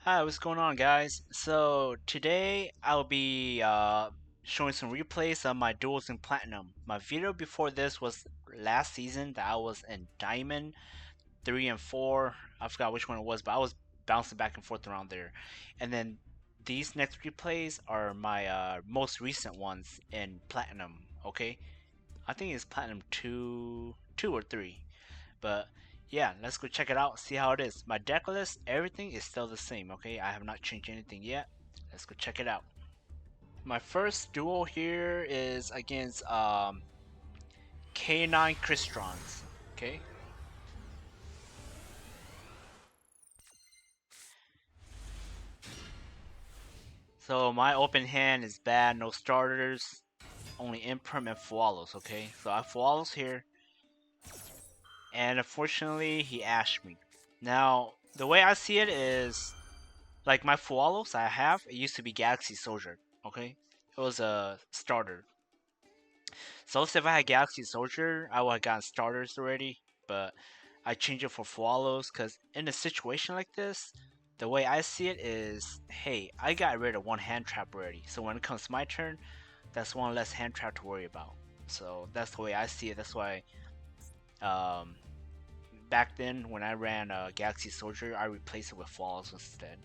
Hi, what's going on, guys? So today I'll be showing some replays of my duels in Platinum. My video before this was last season that I was in Diamond 3 and 4. I forgot which one it was, but I was bouncing back and forth around there. And then these next replays are my most recent ones in Platinum. Okay, I think it's Platinum 2 or 3. But yeah, let's go check it out, see how it is. My deck list, everything is still the same, okay? I have not changed anything yet. Let's go check it out. My first duel here is against K9 Cristrons, okay? So my open hand is bad, no starters, only Imperm and Fualos, okay? So I have Fualos here, and unfortunately he ashed me. Now, the way I see it is, like my Fualos I have, it used to be Galaxy Soldier, okay? It was a starter. So let's say if I had Galaxy Soldier, I would have gotten starters already, but I changed it for Fualos because in a situation like this, the way I see it is, hey, I got rid of one hand trap already. So when it comes to my turn, that's one less hand trap to worry about. So that's the way I see it. That's why um, back then when I ran Galaxy Soldier, I replaced it with Fualos instead.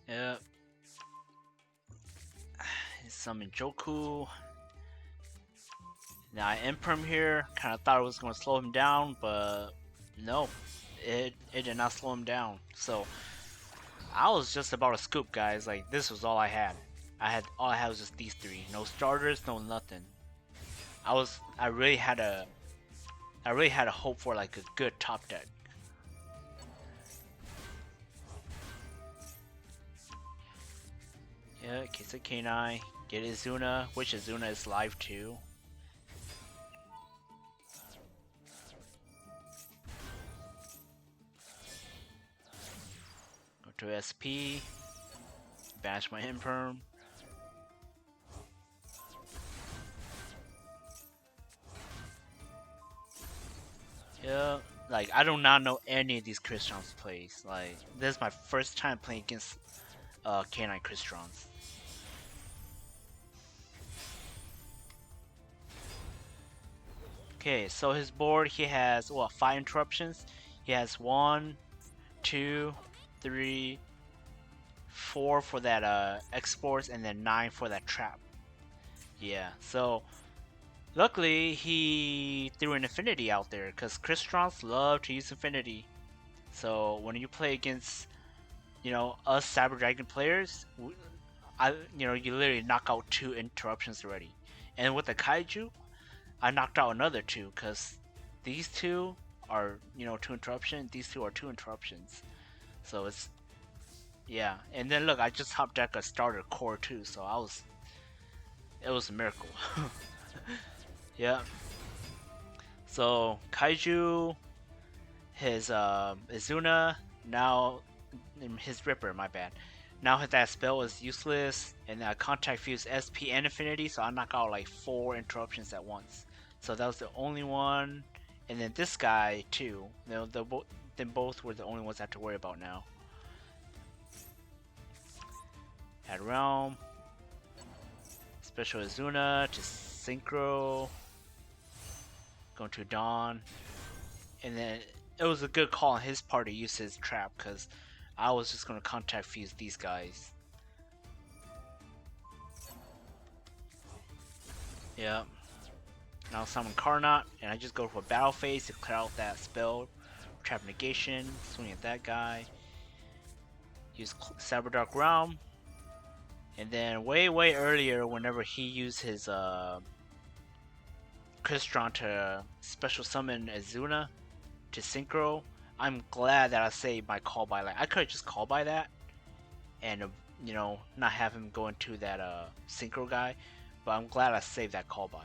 Yep. Summon Joku. Now I Imperm here, kind of thought it was going to slow him down, but no, it did not slow him down. So I was just about to scoop, guys. Like this was all I had. All I had was just these three. No starters, no nothing. I really had a hope for like a good top deck. Yeah, case of K9, get Izuna, which Izuna is live too. Go to SP, bash my Imperm. Yeah, like I do not know any of these Christians plays. Like this is my first time playing against K9 Christians. Okay, so his board he has what 5 interruptions. He has 1, 2, 3, 4 for that exports, and then 9 for that trap. Yeah, so luckily he threw an Infinity out there because Christians love to use Infinity. So when you play against us Cyber Dragon players, you literally knock out 2 interruptions already. And with the Kaiju, I knocked out another 2 because these 2 are 2 interruptions. These 2 are 2 interruptions. So it's yeah. And then look, I just top deck a starter core too. So it was a miracle. Yeah. So Kaiju, his Izuna, now his Ripper, my bad. Now that spell is useless, and contact fuse SP and Infinity, so I knock out like 4 interruptions at once. So that was the only one, and then this guy too. Then both were the only ones I have to worry about now. Add Realm, Special Izuna to Synchro, going to Dawn, and then it was a good call on his part to use his trap because I was just going to contact fuse these guys. Yeah. Now summon Carnot, and I just go for Battle Phase to clear out that spell. Trap Negation, swing at that guy. Use Cyber Dark Realm. And then way earlier, whenever he used his Crystron to special summon Izuna to Synchro, I'm glad that I saved my call by. Like I could have just called by that, and not have him go into that Synchro guy, but I'm glad I saved that call by.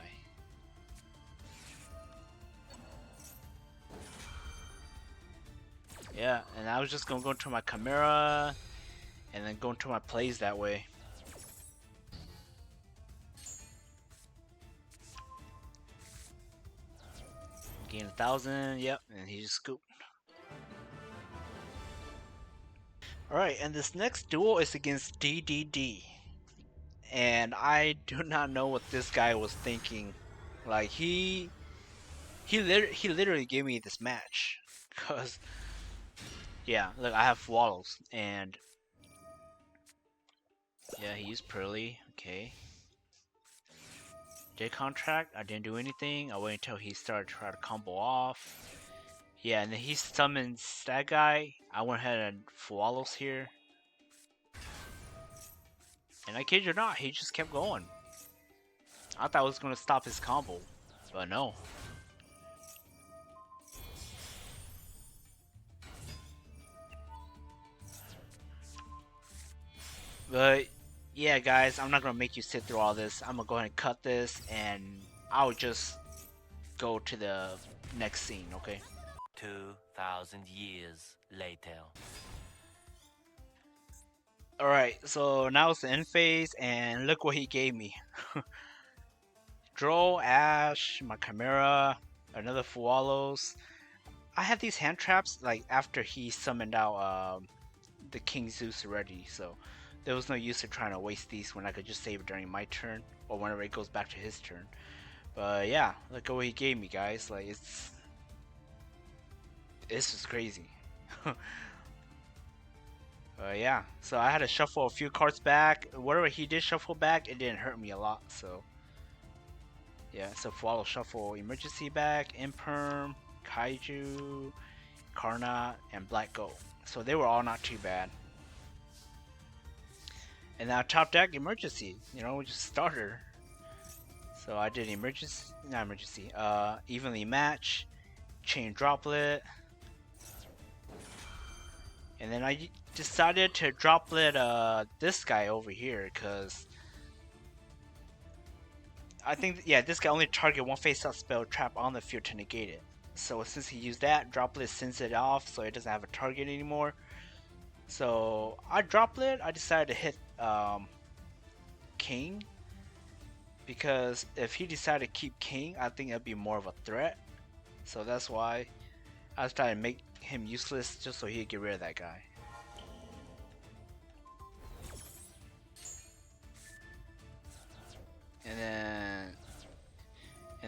Yeah, and I was just gonna go into my Chimera and then go into my plays that way. Gain 1,000. Yep, and he just scooped. Alright, and this next duel is against DDD. And I do not know what this guy was thinking. Like, he literally gave me this match. Cause, yeah, look, I have Wallows. And, yeah, he used Pearly. Okay. Did contract, I didn't do anything. I waited until he started to try to combo off. Yeah, and then he summons that guy. I went ahead and Wallows here. And I kid you not, he just kept going. I thought I was going to stop his combo, but no. But yeah, guys, I'm not going to make you sit through all this. I'm going to go ahead and cut this, and I'll just go to the next scene, okay? 2,000 years later. Alright, so now it's the end phase, and look what he gave me. Droll, Ash, my Chimera, another Fualos. I had these hand traps like after he summoned out the King Zeus already, so there was no use in trying to waste these when I could just save it during my turn or whenever it goes back to his turn. But yeah, look at what he gave me, guys. Like it's just crazy. Yeah, so I had to shuffle a few cards back. Whatever he did shuffle back, it didn't hurt me a lot. So yeah, so follow shuffle emergency back, Imperm, Kaiju, Karna, and Black Gold. So they were all not too bad. And now top deck emergency, just starter. So I did emergency, not emergency, evenly match, chain droplet, and then I decided to droplet this guy over here because I think this guy only target one face-up spell trap on the field to negate it. So since he used that, droplet sends it off, so it doesn't have a target anymore. So I droplet. I decided to hit King because if he decided to keep King, I think it'd be more of a threat. So that's why I was trying to make him useless just so he'd get rid of that guy. And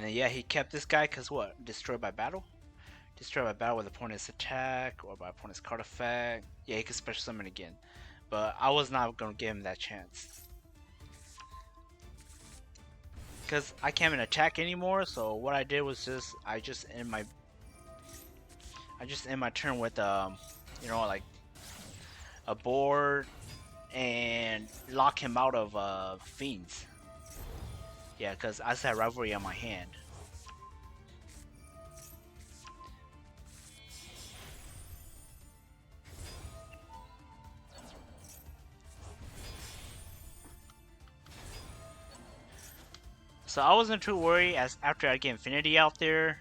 then yeah, he kept this guy because what? Destroyed by battle? Destroyed by battle with opponent's attack or by opponent's card effect. Yeah, he could special summon again. But I was not going to give him that chance. Because I can't even attack anymore, so what I did was I just end my turn with like a board and lock him out of fiends. Yeah, because I still have rivalry on my hand. So I wasn't too worried as after I get Infinity out there.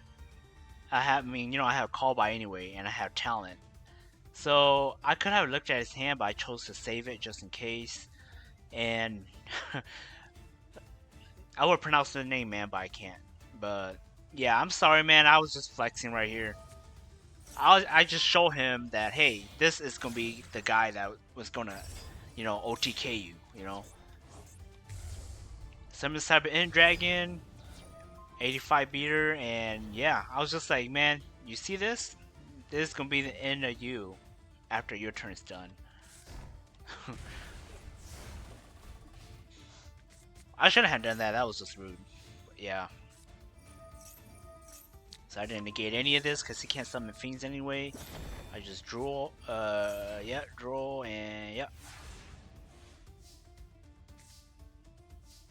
I have Call By anyway, and I have Talent. So I could have looked at his hand, but I chose to save it just in case. And I would pronounce the name, man, but I can't. But yeah, I'm sorry, man. I was just flexing right here. I just show him that, hey, this is gonna be the guy that was gonna, OTK you, Summon Cyber End Dragon, 85 beater, and yeah, I was just like, man, you see this? This is gonna be the end of you after your turn's done. I shouldn't have done that. That was just rude. But yeah. So I didn't negate any of this because he can't summon fiends anyway. I just draw, draw, and yeah.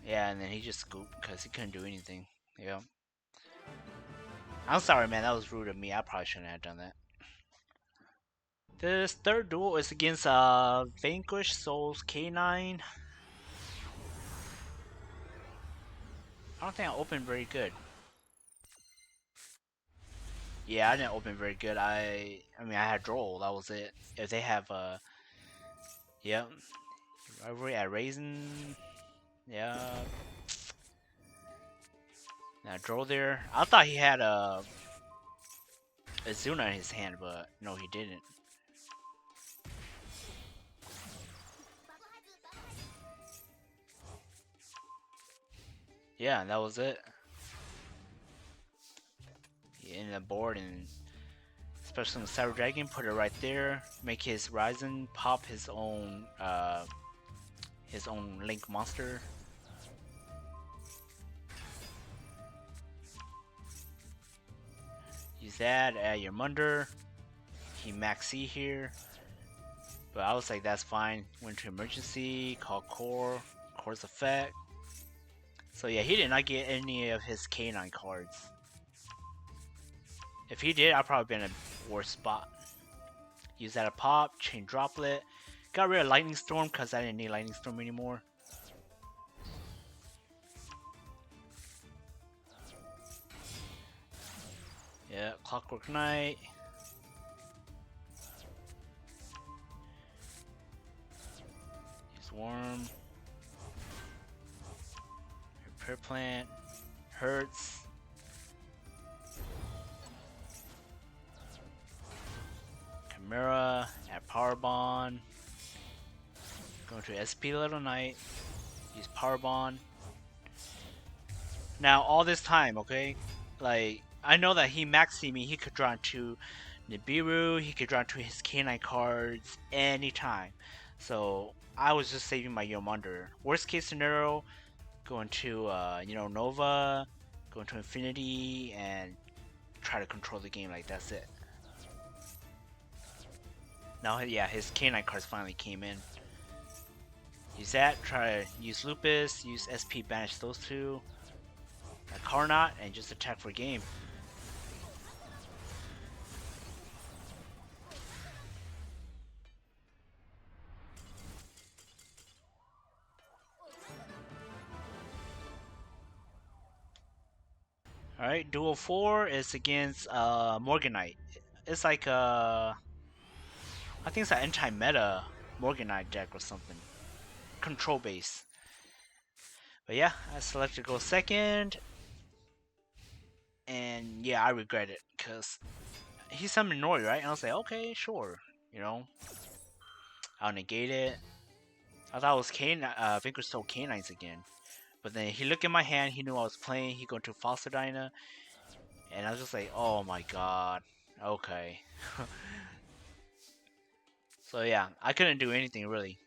Yeah, and then he just scooped because he couldn't do anything. Yeah. I'm sorry, man. That was rude of me. I probably shouldn't have done that. This third duel is against Vanquish Souls K9. I don't think I opened very good. Yeah, I didn't open very good. I had Droll, that was it. If they have yep. Rivalry at Raisin. Yeah. Now Droll there. I thought he had Azuna in his hand, but no, he didn't. Yeah, that was it. He ended the board, and especially on the Cyber Dragon, put it right there. Make his Ryzen pop his own Link monster. Use that, add your Munder. He max C here. But I was like, that's fine. Went to emergency, call core, core's effect. So yeah, he did not get any of his K9 cards. If he did, I'd probably been in a worse spot. Use that a pop, chain droplet. Got rid of Lightning Storm because I didn't need Lightning Storm anymore. Yeah, Clockwork Knight. Use Worm. Repair Plant. Hurts. Chimera. Add Power Bond. Go to SP Little Knight. Use Power Bond. Now, all this time, okay? Like, I know that he maxed me, he could draw into Nibiru, he could draw into his K9 cards anytime. So, I was just saving my Yomunder. Worst case scenario, go into, Nova, go into Infinity, and try to control the game, like, that's it. Now, yeah, his K9 cards finally came in. Use that, try to use Lupus, use SP, banish those two. A Carnot, and just attack for game. Alright, Duel 4 is against Morganite. It's like I think it's an anti-meta Morganite deck or something. Control base. But yeah, I selected go second. And yeah, I regret it because he summoned Nori, right? And I was like, okay, sure. You know, I'll negate it. I thought it was Vinker stole Canines again. But then he looked at my hand, he knew I was playing, he go to Foster Dyna. And I was just like, oh my god. Okay. So yeah, I couldn't do anything really.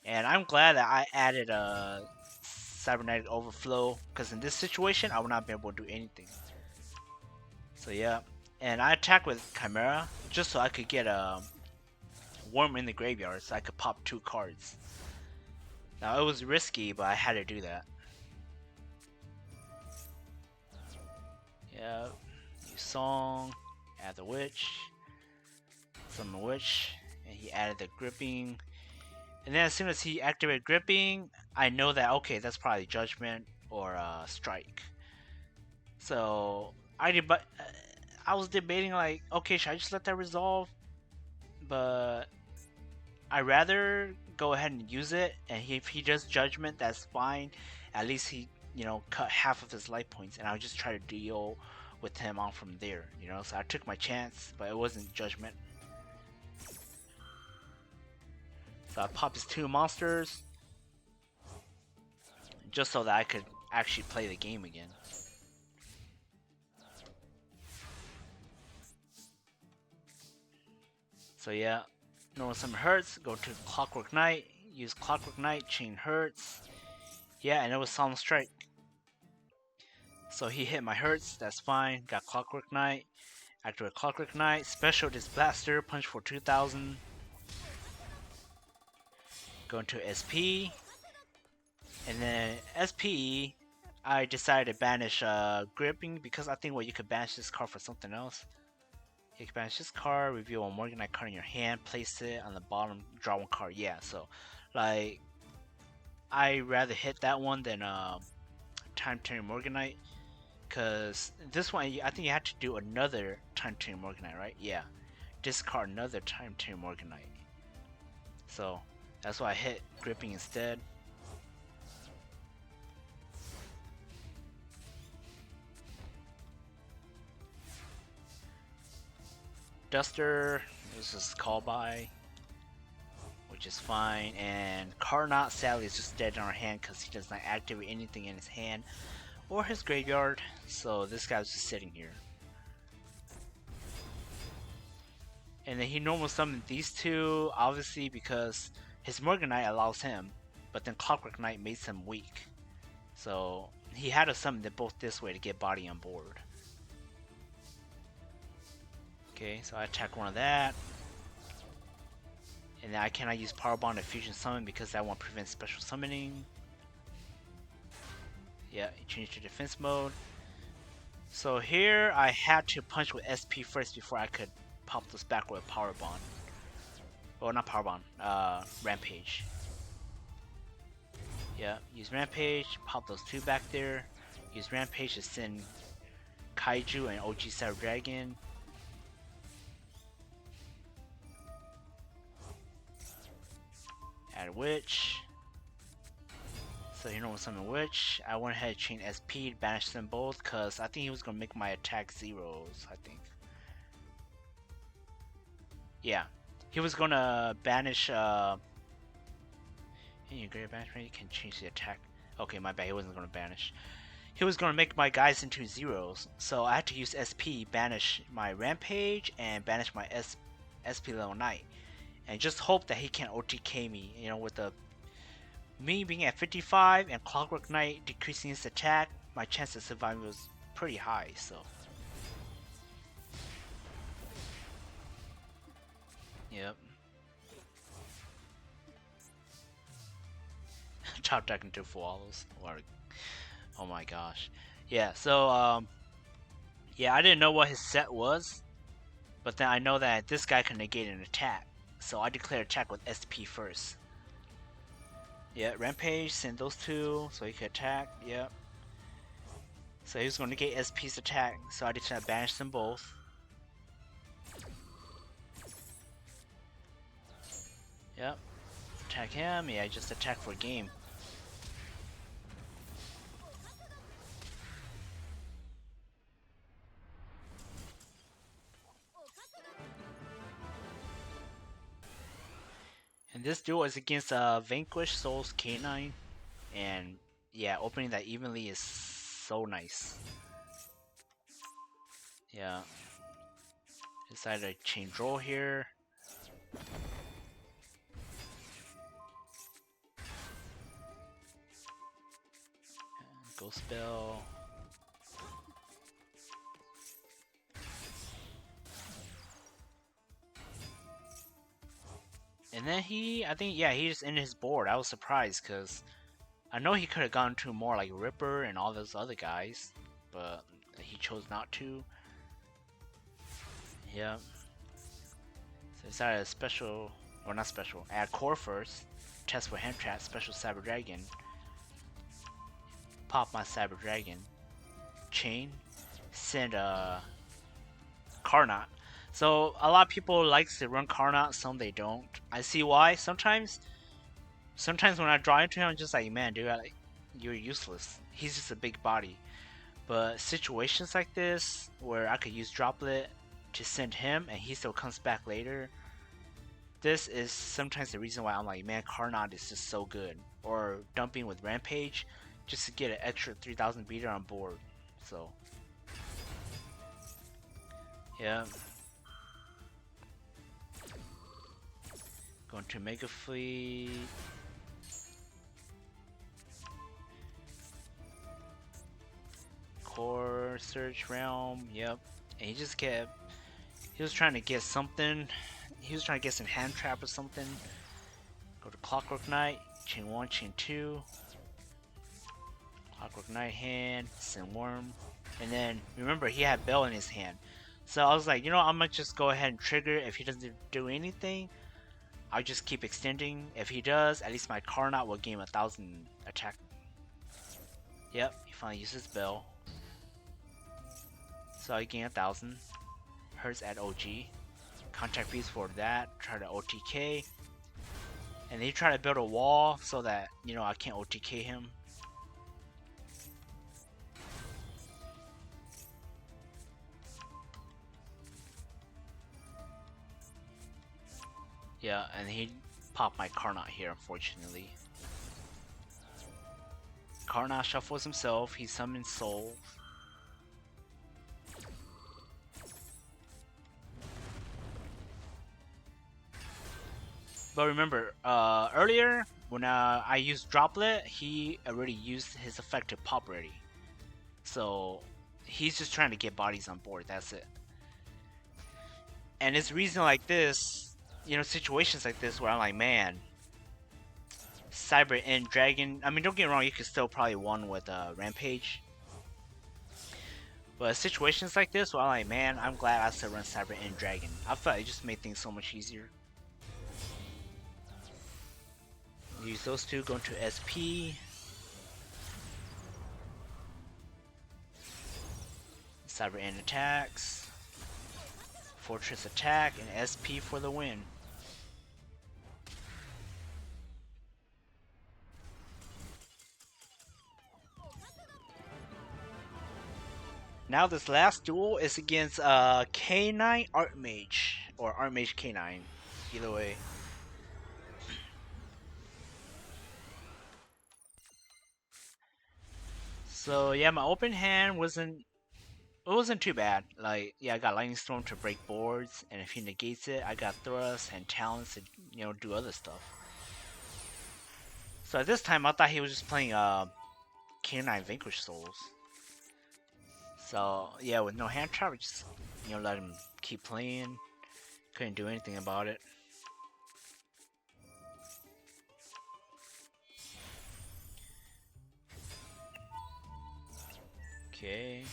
And I'm glad that I added a Cybernetic Overflow, because in this situation, I would not be able to do anything. So yeah, and I attacked with Chimera, just so I could get a Worm in the graveyard, so I could pop 2 cards. Now it was risky, but I had to do that. Yeah, use Song, add the Witch, summon Witch, and he added the Gripping. And then as soon as he activated Gripping, I know that, okay, that's probably Judgment or Strike. So I was debating like, okay, should I just let that resolve? But I rather go ahead and use it, and if he does Judgment, that's fine. At least he, cut half of his life points, and I'll just try to deal with him on from there. So I took my chance, but it wasn't Judgment. So I popped his 2 monsters, just so that I could actually play the game again. So yeah, normal summon Hurts, go to Clockwork Knight, use Clockwork Knight, chain Hurts. Yeah, and it was Solemn Strike. So he hit my Hurts, that's fine, got Clockwork Knight. After a Clockwork Knight, special this Blaster, punch for 2000. Go into SP. And then SP, I decided to banish Gripping, because I think you could banish this card for something else. You can banish this card, reveal a Morganite card in your hand, place it on the bottom, draw 1 card. Yeah, so like I rather hit that one than Time Turning Morganite, because this one I think you have to do another Time Turning Morganite, right? Yeah, discard another Time Turning Morganite. So that's why I hit Gripping instead. Duster, this is call by, which is fine. And Carnot sadly is just dead in our hand because he does not activate anything in his hand or his graveyard. So this guy's just sitting here. And then he normal summoned these two, obviously because his Morganite allows him, but then Clockwork Knight makes him weak. So he had to summon them both this way to get body on board. Okay, so I attack one of that. And then I cannot use Power Bond to fusion summon because that one prevents special summoning. Yeah, change to defense mode. So here I had to punch with SP first before I could pop this back with Power Bond. Well, not Power Bond, Rampage. Yeah, use Rampage, pop those two back there. Use Rampage to send Kaiju and OG Cyber Dragon. Add Witch. So you know what's summon Witch. I went ahead and chain SP to banish them both because I think he was going to make my attack zeros, I think. Yeah. He was going to banish, and you great banishment, you can change the attack. Okay, my bad, he wasn't going to banish. He was going to make my guys into zeros, so I had to use SP, banish my Rampage, and banish my SP level Knight. And just hope that he can't OTK me, you know, with the me being at 55 and Clockwork Knight decreasing his attack, my chance of surviving was pretty high, so. Yep. Chop Deck into Wallows. Oh my gosh. Yeah, so, yeah, I didn't know what his set was, but then I know that this guy can negate an attack, so I declare attack with SP first. Yeah, Rampage, send those two so he can attack. Yep. So he was going to negate SP's attack, so I decided to banish them both. Yep. Attack him. Yeah, just attack for game. And this duel is against Vanquish Souls K9. And yeah, opening that evenly is so nice. Yeah. Decided to change role here. Ghost Spell. And then I think, yeah, he just ended his board. I was surprised because I know he could have gone to more like Ripper and all those other guys, but he chose not to. Yep. So decided a special, or not special, add core first. Test for hand trap, special Cyber Dragon. Pop my Cyber Dragon. Chain. Send Carnot. So a lot of people likes to run Carnot, some they don't. I see why. Sometimes when I draw into him, I'm just like, man, dude, you're useless. He's just a big body. But situations like this, where I could use Droplet to send him, and he still comes back later, this is sometimes the reason why I'm like, man, Carnot is just so good. Or dumping with Rampage, just to get an extra 3000 beater on board. So, yeah. Going to Mega Fleet. Core Search Realm, yep. And he was trying to get something. He was trying to get some hand trap or something. Go to Clockwork Knight, chain 1, chain 2. Clockwork Knight hand, send Worm. And then, remember, he had Bell in his hand. So I was like, you know, I'm gonna just go ahead and trigger. If he doesn't do anything, I'll just keep extending. If he does, at least my Carnot will gain 1000 attack. Yep, he finally uses Bell. So I gain 1000. Hurts at OG. Contact piece for that. Try to OTK. And he tried to build a wall so that, you know, I can't OTK him. Yeah, and he popped my Karnot here, unfortunately. Karnot shuffles himself, he summons Soul. But remember, earlier when I used Droplet, he already used his effect to pop ready. So he's just trying to get bodies on board, that's it. And it's reason like this, situations like this where I'm like, man, Cyber and Dragon. I mean, don't get me wrong, you could still probably won with Rampage. But situations like this where I'm like, man, I'm glad I still run Cyber and Dragon. I felt it just made things so much easier. Use those two, go into SP. Cyber End attacks. Fortress attack and SP for the win. Now this last duel is against K9 Archmage. Or Archmage K9. Either way. So yeah, my open hand wasn't too bad. Like, yeah, I got Lightning Storm to break boards, and if he negates it, I got Thrust and Talents to, do other stuff. So at this time, I thought he was just playing K9 Vanquish Souls. So yeah, with no hand trap, just let him keep playing. Couldn't do anything about it. Okay.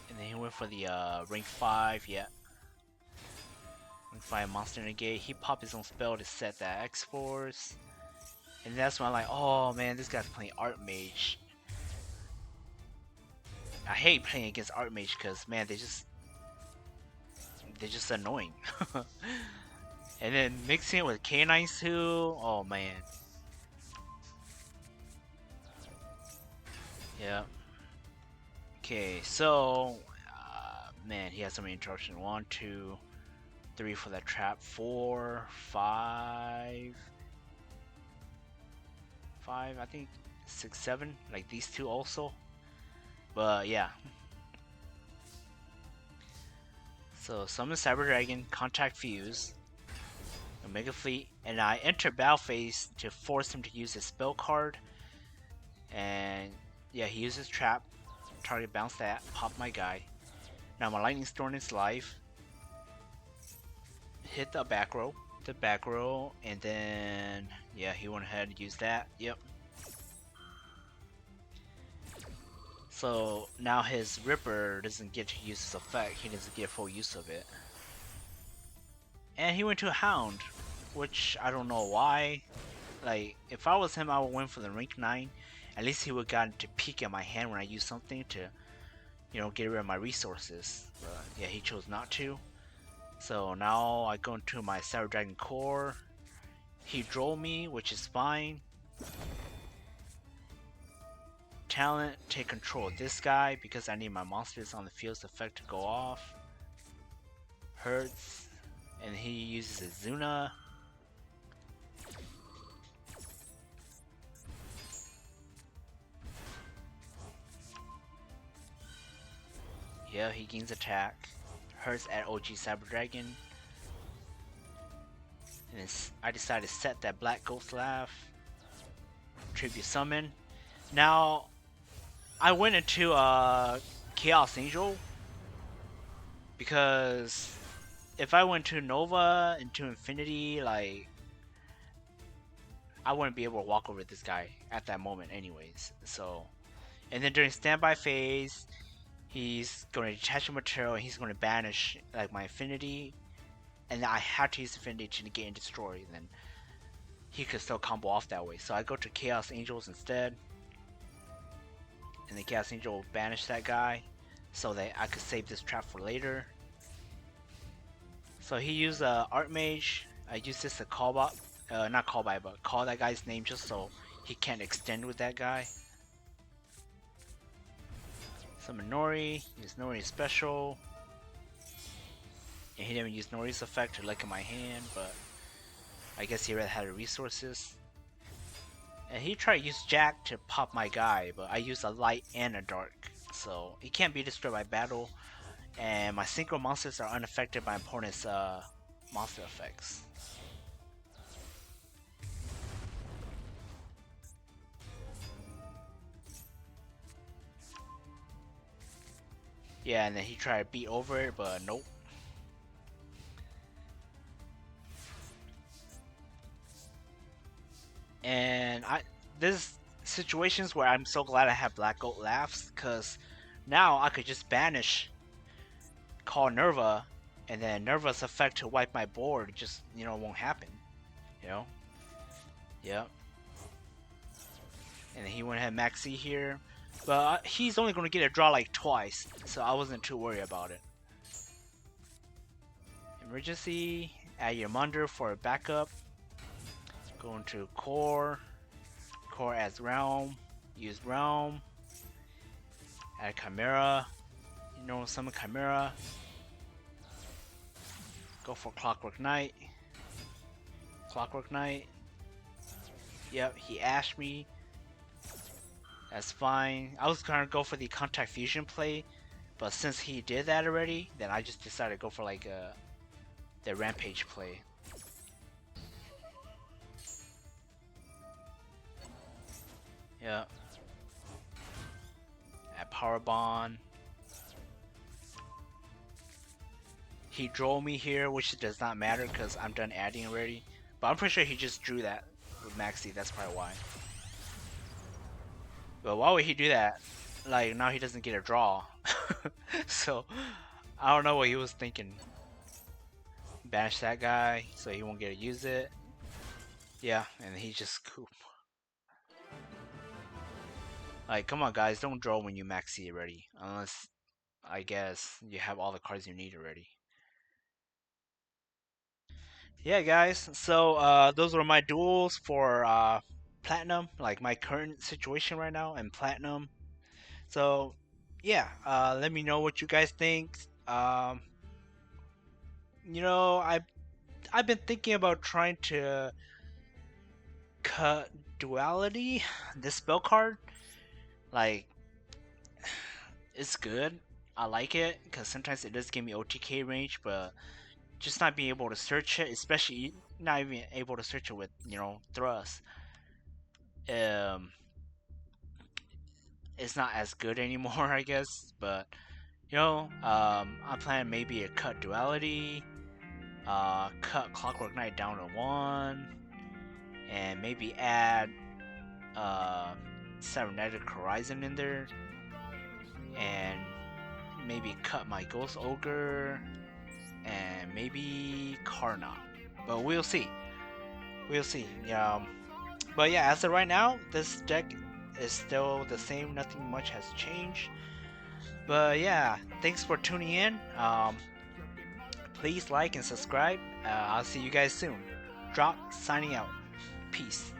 And then he went for the rank 5, yeah. Rank 5 monster negate. He popped his own spell to set that X-Force. And that's when I'm like, oh man, this guy's playing Archmage. I hate playing against Archmage because man, they're just annoying. And then mixing it with K9s too, oh man. Yeah. Okay, so man, he has so many interruptions. 1, 2, 3 for that trap. 4, 5, 5. I think 6, 7. Like these two also. But yeah. So summon Cyber Dragon, contact Fuse, Omega Fleet, and I enter battle phase to force him to use his spell card. And yeah, he uses trap. Target bounce that, pop my guy. Now my Lightning Storm is live. Hit the back row, and then yeah, he went ahead and used that. Yep. So now his Ripper doesn't get to use his effect, he doesn't get full use of it. And he went to a Hound, which I don't know why. Like, if I was him, I would win for the rank 9. At least he would have gotten to peek at my hand when I use something to, get rid of my resources. But yeah, he chose not to. So now I go into my Cyber Dragon core. He drove me, which is fine. Talent, take control of this guy because I need my monsters on the field's effect to go off. Hurts, and he uses a Zuna. Yeah, he gains attack. Hurts at OG Cyber Dragon. And I decided to set that Black Ghost Laugh. Tribute Summon. Now, I went into Chaos Angel because if I went to Nova into Infinity, like, I wouldn't be able to walk over this guy at that moment anyways. So, and then during standby phase, he's going to detach material and he's going to banish like my Infinity, and then I have to use Infinity to negate and destroy, and then he could still combo off that way. So I go to Chaos Angels instead, and the Chaos Angel will banish that guy so that I could save this trap for later. So he used Archmage. I used this to call by, not call by, but call that guy's name just so he can't extend with that guy. Summon Nori, use Nori special. And he didn't use Nori's effect to look at my hand, but I guess he already had the resources. And he tried to use Jack to pop my guy, but I used a light and a dark. So he can't be destroyed by battle, and my synchro monsters are unaffected by opponent's monster effects. Yeah, and then he tried to beat over it, but nope. And there's situations where I'm so glad I have Black Goat Laughs, because now I could just banish call Nerva, and then Nerva's effect to wipe my board just, won't happen. You know? Yep. And then he went ahead and Maxi here. But he's only going to get a draw like twice, so I wasn't too worried about it. Emergency, add your Munder for a backup. Go into Core. Core as Realm. Use Realm. Add Chimera. Summon Chimera. Go for Clockwork Knight. Clockwork Knight. Yep, he ashed me. That's fine. I was gonna go for the Contact Fusion play, but since he did that already, then I just decided to go for like the Rampage play. Yep. At Power Bond. He drove me here, which does not matter because I'm done adding already. But I'm pretty sure he just drew that with Maxi, that's probably why. But why would he do that? Like, now he doesn't get a draw. So, I don't know what he was thinking. Banish that guy so he won't get to use it. Yeah, and he just coop. Like, come on guys, don't draw when you maxi already. Unless, I guess, you have all the cards you need already. Yeah guys, so those were my duels for Platinum. Like, my current situation right now in Platinum. So, yeah, let me know what you guys think. I've been thinking about trying to cut duality, this spell card. Like, it's good. I like it because sometimes it does give me OTK range, but just not being able to search it, especially not even able to search it with thrust. Um, it's not as good anymore, I guess. But I'm planning maybe a cut duality, cut Clockwork Knight down to 1, and maybe add Cybernetic Horizon in there, and maybe cut my Ghost Ogre, and maybe Karna. But we'll see. We'll see. But yeah, as of right now, this deck is still the same. Nothing much has changed. But yeah, thanks for tuning in. Please like and subscribe. I'll see you guys soon. Drop signing out. Peace.